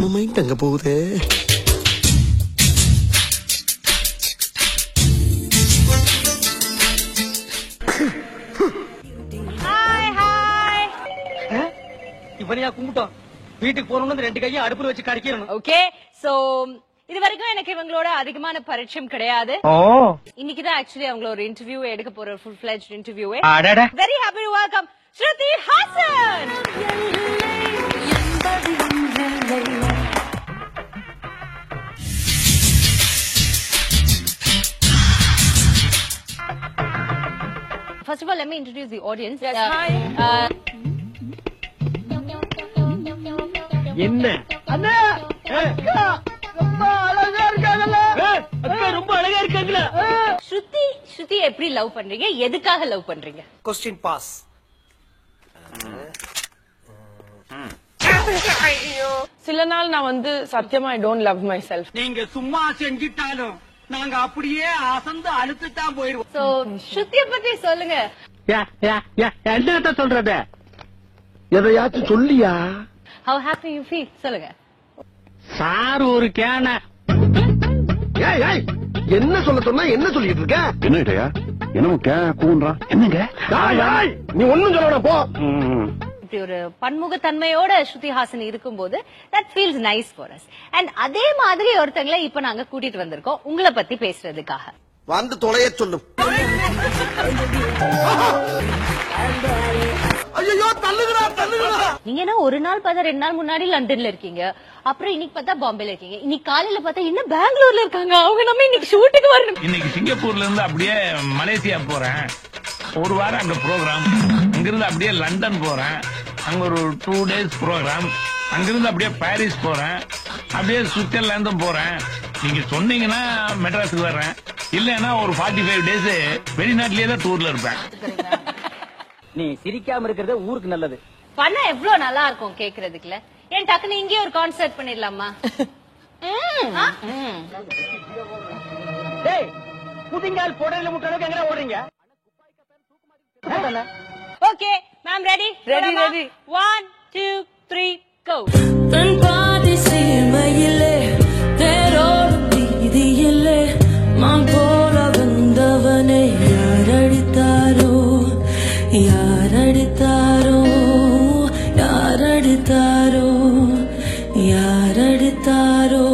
நம்ம மைண்ட் அங்க போகுது. இவனையா கும்பிட்டோம். வீட்டுக்கு போறோம்னு 2 கையும் அடுப்புல வச்சு கடிக்கணும். ஓகே, சோ இது வரைக்கும் எனக்கு இவங்களோட அதிகமான பரிச்சயம் கிடையாது. இன்னைக்கு தான் ஆக்சுவலி அவங்கள ஒரு இன்டர்வியூ எடுக்க போற full fledged interview. Very happy to welcome Shruti Haasan. First of all, let me introduce the audience. Yes, hi. என்ன அண்ணா அக்கா ரொம்ப அழகா இருக்காங்கல. அக்கா ரொம்ப அழகா இருக்காங்கல. ஸ்ருதி எப்படி லவ் பண்றீங்க? எதுக்காக லவ் பண்றீங்க? Question pass. சில நாள் நான் வந்து சத்தியமா I don't love my self. நீங்க சும்மா செஞ்சிட்டாலும் நாங்க அப்படியே அசந்து அழுத்துதான் போயிருவோம். சோ ஸ்ருதியை பத்தி சொல்லுங்க. என்னத்த சொல்றது? எதையாச்சும் சொல்லியா? How happy you feel? சொல்லுங்க. சார் ஒரு கேன. ஏய் ஏய் என்ன சொல்ல சொன்னா என்ன சொல்லிட்டு இருக்க? என்னடா என்னமோ கூன்றா என்னங்க? நீ ஒண்ணும் சொல்லணும் போ. இப்படி ஒரு பன்முகத்தன்மையோட ஸ்ருதி ஹாசன் இருக்கும்போது that feels nice for us. And அதே மாதிரி ஒருத்தங்களை இப்ப நாங்க கூட்டிட்டு வந்திருக்கோம் உங்களை பத்தி பேசுறதுக்காக. வந்து தொலைய சொல்லும். ஐயோ தள்ளுங்கடா தள்ளுங்கடா. நீங்க என்ன ஒரு நாள் பார்த்தா 2 நாள் முன்னாடி லண்டன்ல இருக்கீங்க, அப்புறம் இன்னைக்கு பார்த்தா பாம்பேல இருக்கீங்க, இன்னைக்கு காலையில பார்த்தா என்ன பெங்களூர்ல இருக்காங்க. அவங்க நம்ம இன்னைக்கு ஷூட்டுக்கு வரணும். இன்னைக்கு சிங்கப்பூர்ல இருந்து அப்படியே மலேசியா போறேன். ஒரு வாரம் அங்க ப்ரோக்ராம். அங்கிருந்து அப்படியே லண்டன் போறேன். அங்க ஒரு 2 days ப்ரோக்ராம். அங்கிருந்து அப்படியே பாரிஸ் போறேன். அப்படியே சுவிட்சர்லாந்தும் போறேன். நீங்க சொன்னீங்கன்னா மெட்ராஸுக்கு வர்றேன். இல்லன்னா ஒரு 45 days வெளிநாட்டிலேயே தான் டூர்ல இருப்பேன். நீ சிரிக்காம இருக்கிறது ஊருக்கு நல்லது. பண்ண எவ்வளவு நல்லா இருக்கும் கேக்குறதுக்குல. ஏன் டக்குனு இங்கே ஒரு கான்சர்ட் பண்ணிடலாமா? டேய் புதிங்கால் போடல முட்டறதுக்கு எங்கடா ஓடுறீங்க? Okay ma'am, ready? Ready, ready. 1 2 3 go. தன் பாதி செய்மையிலே தேரோடு தீதியிலே மான் போல வந்தவனே யாரடித்தாரோ யாரடித்தாரோ யாரடித்தாரோ யாரடித்தாரோ.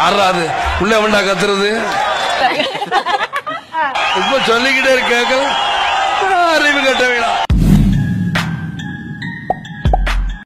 ஆறாது உள்ள வேண்டா கத்துறது இப்ப சொல்லிக்கிட்டே இருக்க அறிவு கட்ட வேணாம்.